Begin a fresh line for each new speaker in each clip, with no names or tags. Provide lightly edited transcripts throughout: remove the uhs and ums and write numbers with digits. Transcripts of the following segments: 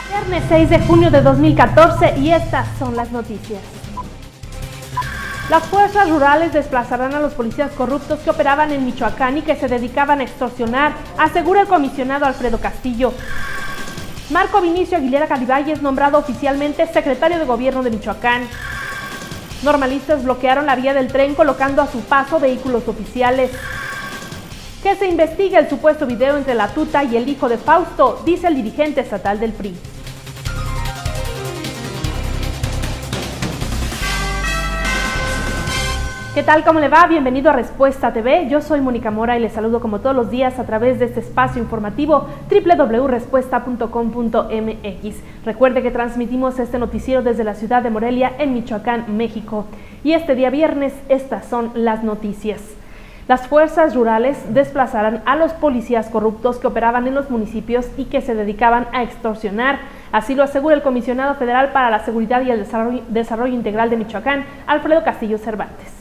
Viernes 6 de junio de 2014 y estas son las noticias. Las fuerzas rurales desplazarán a los policías corruptos que operaban en Michoacán y que se dedicaban a extorsionar, asegura el comisionado Alfredo Castillo. Marco Vinicio Aguilera Garibay es nombrado oficialmente secretario de Gobierno de Michoacán. Normalistas bloquearon la vía del tren colocando a su paso vehículos oficiales. Que se investigue el supuesto video entre la tuta y el hijo de Fausto, dice el dirigente estatal del PRI. ¿Qué tal? ¿Cómo le va? Bienvenido a Respuesta TV. Yo soy Mónica Mora y les saludo como todos los días a través de este espacio informativo www.respuesta.com.mx. Recuerde que transmitimos este noticiero desde la ciudad de Morelia, en Michoacán, México. Y este día viernes, estas son las noticias. Las fuerzas rurales desplazarán a los policías corruptos que operaban en los municipios y que se dedicaban a extorsionar. Así lo asegura el comisionado federal para la seguridad y el desarrollo integral de Michoacán, Alfredo Castillo Cervantes.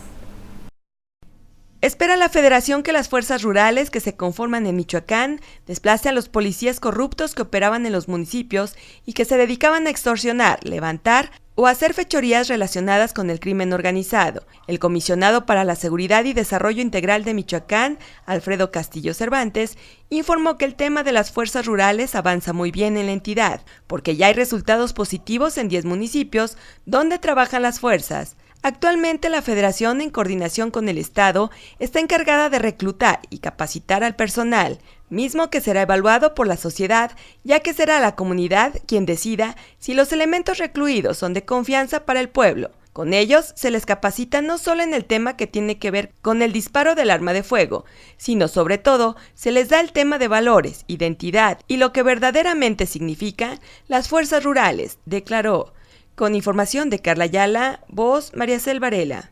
Espera la Federación que las fuerzas rurales que se conforman en Michoacán desplacen a los policías corruptos que operaban en los municipios y que se dedicaban a extorsionar, levantar o hacer fechorías relacionadas con el crimen organizado. El comisionado para la Seguridad y Desarrollo Integral de Michoacán, Alfredo Castillo Cervantes, informó que el tema de las fuerzas rurales avanza muy bien en la entidad, porque ya hay resultados positivos en 10 municipios donde trabajan las fuerzas. Actualmente la Federación, en coordinación con el Estado, está encargada de reclutar y capacitar al personal, mismo que será evaluado por la sociedad, ya que será la comunidad quien decida si los elementos recluidos son de confianza para el pueblo. Con ellos se les capacita no solo en el tema que tiene que ver con el disparo del arma de fuego, sino sobre todo se les da el tema de valores, identidad y lo que verdaderamente significan las fuerzas rurales, declaró. Con información de Carla Ayala, voz Mariacel Varela.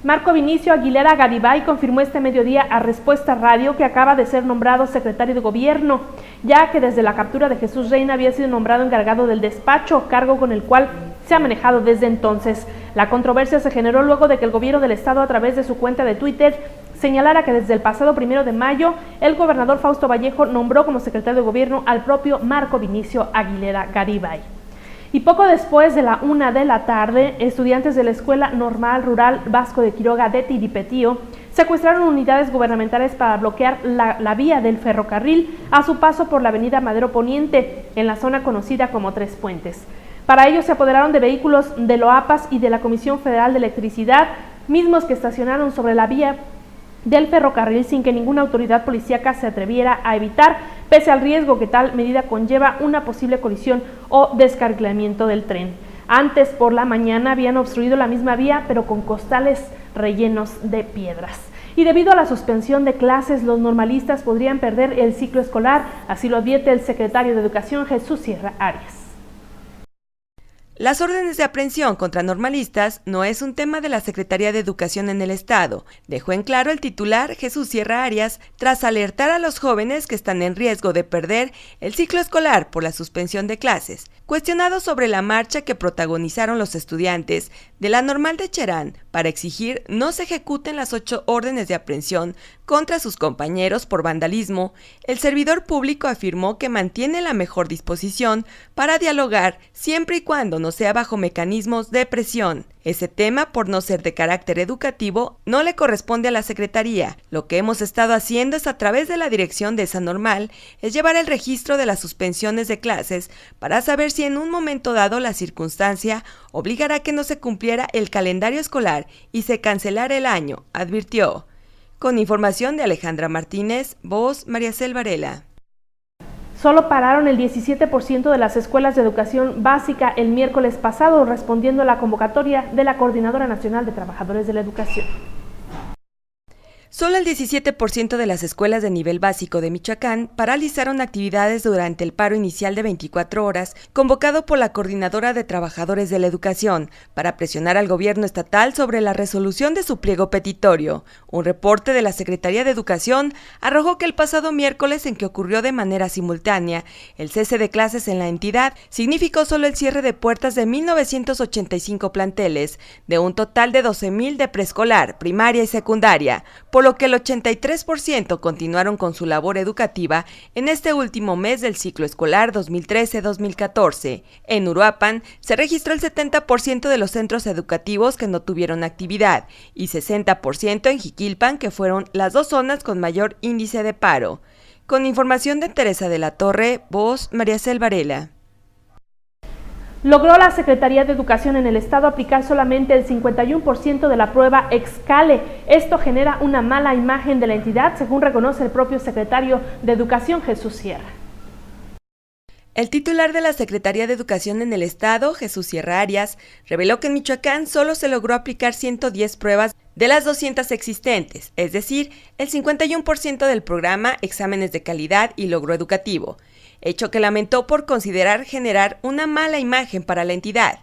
Marco Vinicio Aguilera Garibay confirmó este mediodía a Respuesta Radio que acaba de ser nombrado secretario de Gobierno, ya que desde la captura de Jesús Reina había sido nombrado encargado del despacho, cargo con el cual se ha manejado desde entonces. La controversia se generó luego de que el gobierno del estado, a través de su cuenta de Twitter, señalara que desde el pasado 1 de mayo, el gobernador Fausto Vallejo nombró como secretario de Gobierno al propio Marco Vinicio Aguilera Garibay. Y poco después de la 1 de la tarde, estudiantes de la Escuela Normal Rural Vasco de Quiroga de Tiripetío secuestraron unidades gubernamentales para bloquear la vía del ferrocarril a su paso por la avenida Madero Poniente, en la zona conocida como Tres Puentes. Para ello se apoderaron de vehículos de Loapas y de la Comisión Federal de Electricidad, mismos que estacionaron sobre la vía del ferrocarril sin que ninguna autoridad policíaca se atreviera a evitar, pese al riesgo que tal medida conlleva una posible colisión o descarrilamiento del tren. Antes, por la mañana, habían obstruido la misma vía, pero con costales rellenos de piedras. Y debido a la suspensión de clases, los normalistas podrían perder el ciclo escolar, así lo advierte el secretario de Educación, Jesús Sierra Arias.
Las órdenes de aprehensión contra normalistas no es un tema de la Secretaría de Educación en el Estado, dejó en claro el titular Jesús Sierra Arias tras alertar a los jóvenes que están en riesgo de perder el ciclo escolar por la suspensión de clases. Cuestionado sobre la marcha que protagonizaron los estudiantes de la Normal de Cherán para exigir no se ejecuten las 8 órdenes de aprehensión contra sus compañeros por vandalismo, el servidor público afirmó que mantiene la mejor disposición para dialogar siempre y cuando no sea bajo mecanismos de presión. Ese tema, por no ser de carácter educativo, no le corresponde a la Secretaría. Lo que hemos estado haciendo es, a través de la dirección de esa normal, es llevar el registro de las suspensiones de clases para saber si en un momento dado la circunstancia obligará a que no se cumpliera el calendario escolar y se cancelara el año, advirtió. Con información de Alejandra Martínez, voz Mariacel Varela.
Solo pararon el 17% de las escuelas de educación básica el miércoles pasado, respondiendo a la convocatoria de la Coordinadora Nacional de Trabajadores de la Educación.
Solo el 17% de las escuelas de nivel básico de Michoacán paralizaron actividades durante el paro inicial de 24 horas convocado por la Coordinadora de Trabajadores de la Educación para presionar al gobierno estatal sobre la resolución de su pliego petitorio. Un reporte de la Secretaría de Educación arrojó que el pasado miércoles, en que ocurrió de manera simultánea el cese de clases en la entidad, significó solo el cierre de puertas de 1,985 planteles, de un total de 12,000 de preescolar, primaria y secundaria, por por lo que el 83% continuaron con su labor educativa en este último mes del ciclo escolar 2013-2014. En Uruapan se registró el 70% de los centros educativos que no tuvieron actividad y 60% en Jiquilpan, que fueron las dos zonas con mayor índice de paro. Con información de Teresa de la Torre, voz María Cel Varela.
Logró la Secretaría de Educación en el Estado aplicar solamente el 51% de la prueba Excale. Esto genera una mala imagen de la entidad, según reconoce el propio secretario de Educación, Jesús Sierra.
El titular de la Secretaría de Educación en el Estado, Jesús Sierra Arias, reveló que en Michoacán solo se logró aplicar 110 pruebas de las 200 existentes, es decir, el 51% del programa Exámenes de Calidad y Logro Educativo, hecho que lamentó por considerar generar una mala imagen para la entidad.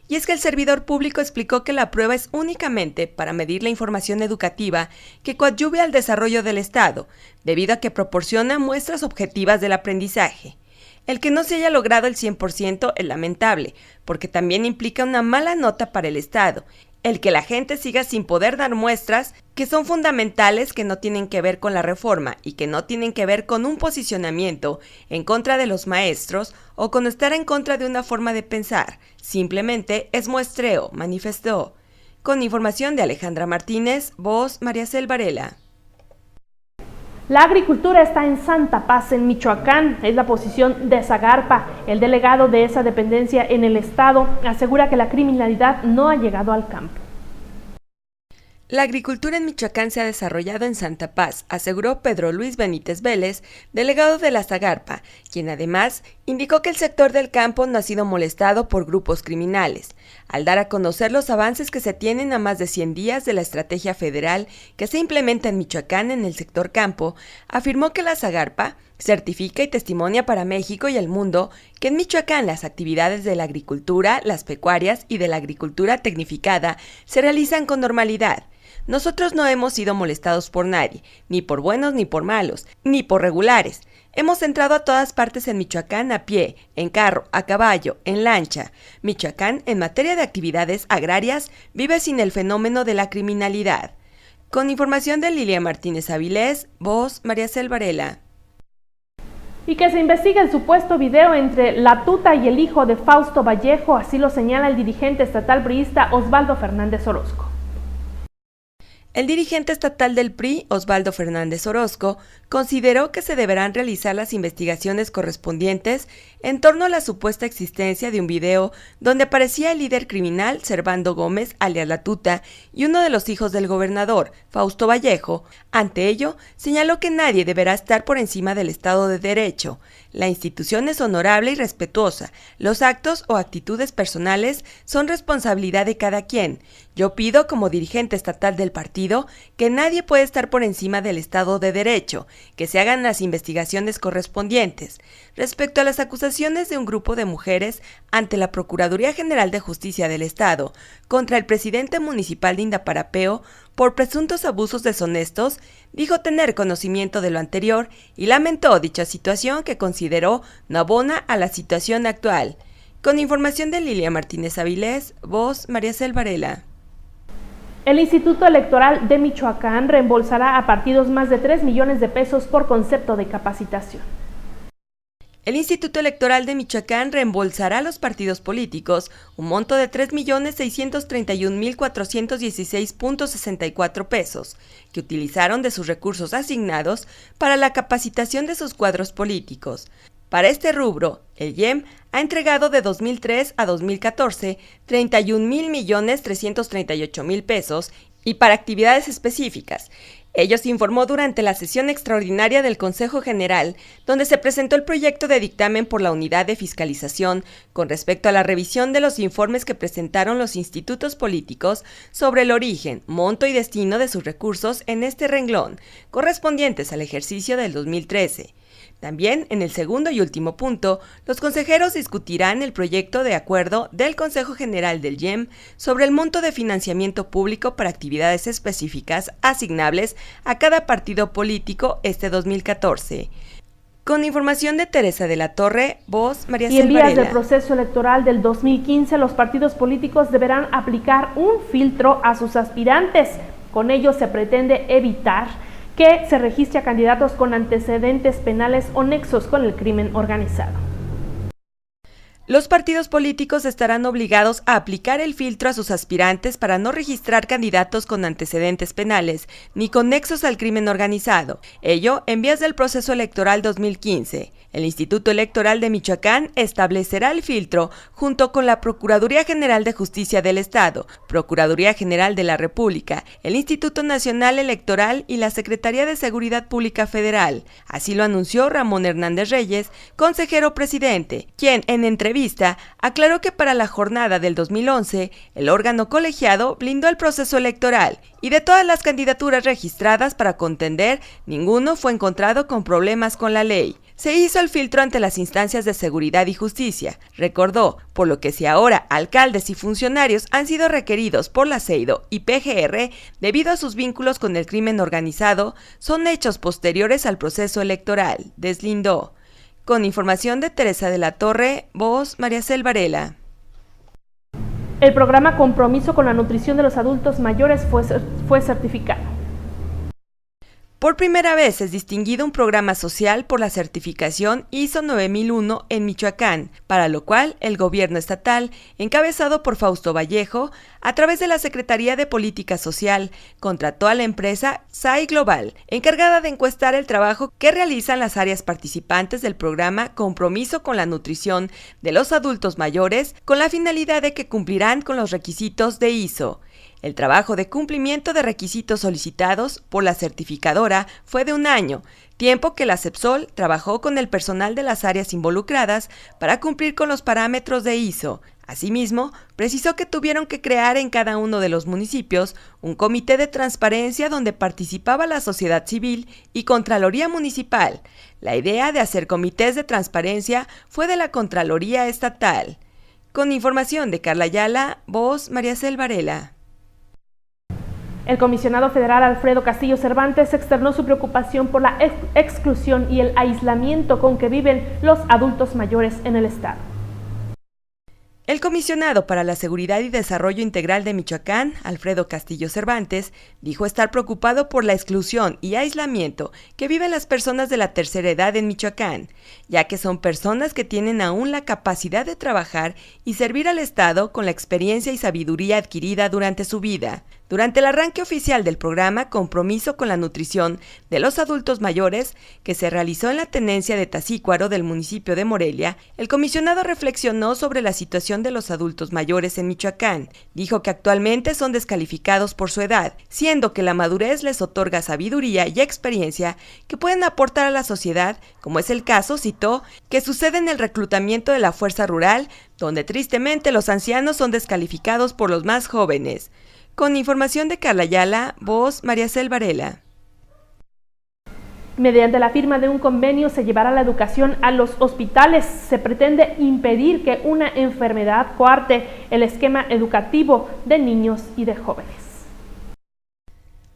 Y es que el servidor público explicó que la prueba es únicamente para medir la información educativa que coadyuve al desarrollo del Estado, debido a que proporciona muestras objetivas del aprendizaje. El que no se haya logrado el 100% es lamentable, porque también implica una mala nota para el Estado. El que la gente siga sin poder dar muestras que son fundamentales, que no tienen que ver con la reforma y que no tienen que ver con un posicionamiento en contra de los maestros o con estar en contra de una forma de pensar. Simplemente es muestreo, manifestó. Con información de Alejandra Martínez, voz María Cel Varela.
La agricultura está en Santa Paz, en Michoacán, es la posición de Zagarpa. El delegado de esa dependencia en el estado asegura que la criminalidad no ha llegado al campo.
La agricultura en Michoacán se ha desarrollado en Santa Paz, aseguró Pedro Luis Benítez Vélez, delegado de la Zagarpa, quien además indicó que el sector del campo no ha sido molestado por grupos criminales. Al dar a conocer los avances que se tienen a más de 100 días de la estrategia federal que se implementa en Michoacán en el sector campo, afirmó que la Zagarpa certifica y testimonia para México y el mundo que en Michoacán las actividades de la agricultura, las pecuarias y de la agricultura tecnificada se realizan con normalidad. Nosotros no hemos sido molestados por nadie, ni por buenos ni por malos, ni por regulares. Hemos entrado a todas partes en Michoacán a pie, en carro, a caballo, en lancha. Michoacán, en materia de actividades agrarias, vive sin el fenómeno de la criminalidad. Con información de Lilia Martínez Avilés, voz María Cel Varela.
Y que se investigue el supuesto video entre la tuta y el hijo de Fausto Vallejo, así lo señala el dirigente estatal priista Osvaldo Fernández Orozco.
El dirigente estatal del PRI, Osvaldo Fernández Orozco, consideró que se deberán realizar las investigaciones correspondientes en torno a la supuesta existencia de un video donde aparecía el líder criminal Servando Gómez, alias La Tuta, y uno de los hijos del gobernador, Fausto Vallejo. Ante ello, señaló que nadie deberá estar por encima del Estado de Derecho. La institución es honorable y respetuosa. Los actos o actitudes personales son responsabilidad de cada quien. Yo pido, como dirigente estatal del partido, que nadie puede estar por encima del Estado de Derecho, que se hagan las investigaciones correspondientes. Respecto a las acusaciones de un grupo de mujeres ante la Procuraduría General de Justicia del Estado contra el presidente municipal de Indaparapeo por presuntos abusos deshonestos, dijo tener conocimiento de lo anterior y lamentó dicha situación que consideró no abona a la situación actual. Con información de Lilia Martínez Avilés, voz María Cel Varela.
El Instituto Electoral de Michoacán reembolsará a partidos más de 3 millones de pesos por concepto de capacitación.
El Instituto Electoral de Michoacán reembolsará a los partidos políticos un monto de 3.631.416.64 pesos que utilizaron de sus recursos asignados para la capacitación de sus cuadros políticos. Para este rubro, el IEM ha entregado de 2003 a 2014 31.338.000 pesos y para actividades específicas. Ello se informó durante la sesión extraordinaria del Consejo General, donde se presentó el proyecto de dictamen por la Unidad de Fiscalización con respecto a la revisión de los informes que presentaron los institutos políticos sobre el origen, monto y destino de sus recursos en este renglón, correspondientes al ejercicio del 2013. También, en el segundo y último punto, los consejeros discutirán el proyecto de acuerdo del Consejo General del IEM sobre el monto de financiamiento público para actividades específicas asignables a cada partido político este 2014. Con información de Teresa de la Torre, voz María Cel Varela.
Y en vías del proceso electoral del 2015, los partidos políticos deberán aplicar un filtro a sus aspirantes. Con ello se pretende evitar que se registre a candidatos con antecedentes penales o nexos con el crimen organizado.
Los partidos políticos estarán obligados a aplicar el filtro a sus aspirantes para no registrar candidatos con antecedentes penales ni con nexos al crimen organizado, ello en vías del proceso electoral 2015. El Instituto Electoral de Michoacán establecerá el filtro junto con la Procuraduría General de Justicia del Estado, Procuraduría General de la República, el Instituto Nacional Electoral y la Secretaría de Seguridad Pública Federal. Así lo anunció Ramón Hernández Reyes, consejero presidente, quien en entrevista aclaró que para la jornada del 2011, el órgano colegiado blindó el proceso electoral y de todas las candidaturas registradas para contender, ninguno fue encontrado con problemas con la ley. Se hizo el filtro ante las instancias de seguridad y justicia, recordó, por lo que si ahora alcaldes y funcionarios han sido requeridos por la CEIDO y PGR debido a sus vínculos con el crimen organizado, son hechos posteriores al proceso electoral, deslindó. Con información de Teresa de la Torre, voz Mariacel Varela.
El programa Compromiso con la Nutrición de los Adultos Mayores fue certificado.
Por primera vez es distinguido un programa social por la certificación ISO 9001 en Michoacán, para lo cual el gobierno estatal, encabezado por Fausto Vallejo, a través de la Secretaría de Política Social, contrató a la empresa SAI Global, encargada de encuestar el trabajo que realizan las áreas participantes del programa Compromiso con la Nutrición de los Adultos Mayores, con la finalidad de que cumplirán con los requisitos de ISO. El trabajo de cumplimiento de requisitos solicitados por la certificadora fue de 1 año, tiempo que la CEPSOL trabajó con el personal de las áreas involucradas para cumplir con los parámetros de ISO. Asimismo, precisó que tuvieron que crear en cada uno de los municipios un comité de transparencia donde participaba la sociedad civil y Contraloría Municipal. La idea de hacer comités de transparencia fue de la Contraloría Estatal. Con información de Carla Ayala, voz Mariacel Varela.
El comisionado federal Alfredo Castillo Cervantes externó su preocupación por la exclusión y el aislamiento con que viven los adultos mayores en el estado.
El comisionado para la Seguridad y Desarrollo Integral de Michoacán, Alfredo Castillo Cervantes, dijo estar preocupado por la exclusión y aislamiento que viven las personas de la tercera edad en Michoacán, ya que son personas que tienen aún la capacidad de trabajar y servir al Estado con la experiencia y sabiduría adquirida durante su vida. Durante el arranque oficial del programa Compromiso con la Nutrición de los Adultos Mayores, que se realizó en la tenencia de Tacícuaro del municipio de Morelia, el comisionado reflexionó sobre la situación de los adultos mayores en Michoacán. Dijo que actualmente son descalificados por su edad, siendo que la madurez les otorga sabiduría y experiencia que pueden aportar a la sociedad, como es el caso, citó, que sucede en el reclutamiento de la fuerza rural, donde tristemente los ancianos son descalificados por los más jóvenes. Con información de Carla Ayala, voz Mariacel Varela.
Mediante la firma de un convenio se llevará la educación a los hospitales. Se pretende impedir que una enfermedad coarte el esquema educativo de niños y de jóvenes.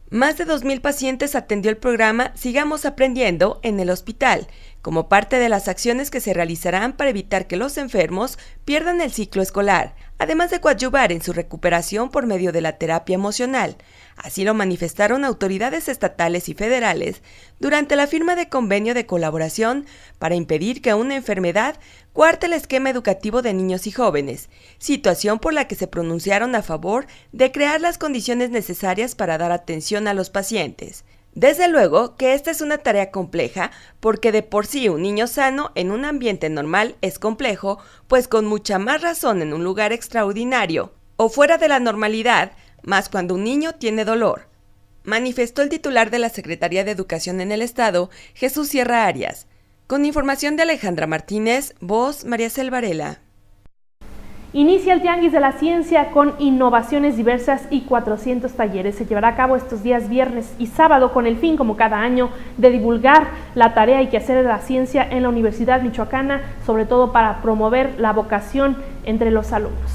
Más de 2,000 pacientes atendió el programa Sigamos Aprendiendo en el hospital, como parte de las acciones que se realizarán para evitar que los enfermos pierdan el ciclo escolar, además de coadyuvar en su recuperación por medio de la terapia emocional. Así lo manifestaron autoridades estatales y federales durante la firma de convenio de colaboración para impedir que una enfermedad coarte el esquema educativo de niños y jóvenes, situación por la que se pronunciaron a favor de crear las condiciones necesarias para dar atención a los pacientes. Desde luego que esta es una tarea compleja porque de por sí un niño sano en un ambiente normal es complejo, pues con mucha más razón en un lugar extraordinario o fuera de la normalidad, más cuando un niño tiene dolor, manifestó el titular de la Secretaría de Educación en el Estado, Jesús Sierra Arias. Con información de Alejandra Martínez, voz Mariacel Varela.
Inicia el Tianguis de la Ciencia con innovaciones diversas y 400 talleres. Se llevará a cabo estos días viernes y sábado con el fin, como cada año, de divulgar la tarea y quehacer de la ciencia en la Universidad Michoacana, sobre todo para promover la vocación entre los alumnos.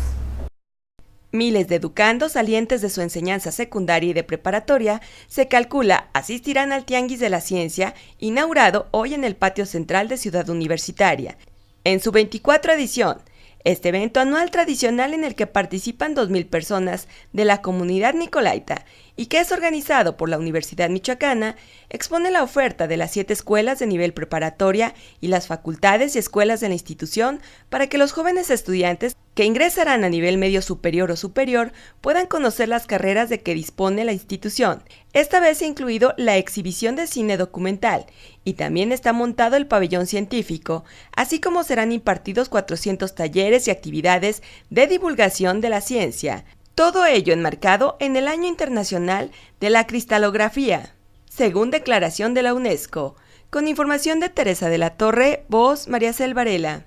Miles de educandos salientes de su enseñanza secundaria y de preparatoria, se calcula, asistirán al Tianguis de la Ciencia, inaugurado hoy en el patio central de Ciudad Universitaria. En su 24ª edición, Este evento anual tradicional en el que participan 2,000 personas de la comunidad nicolaita y que es organizado por la Universidad Michoacana, expone la oferta de las 7 escuelas de nivel preparatoria y las facultades y escuelas de la institución para que los jóvenes estudiantes que ingresarán a nivel medio superior o superior puedan conocer las carreras de que dispone la institución. Esta vez se ha incluido la exhibición de cine documental y también está montado el pabellón científico, así como serán impartidos 400 talleres y actividades de divulgación de la ciencia. Todo ello enmarcado en el Año Internacional de la Cristalografía, según declaración de la UNESCO. Con información de Teresa de la Torre, voz María Cel Varela.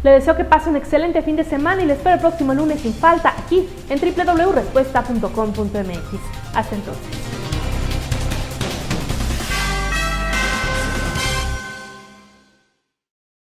Le deseo que pase un excelente fin de semana y le espero el próximo lunes sin falta aquí en www.respuesta.com.mx. Hasta entonces.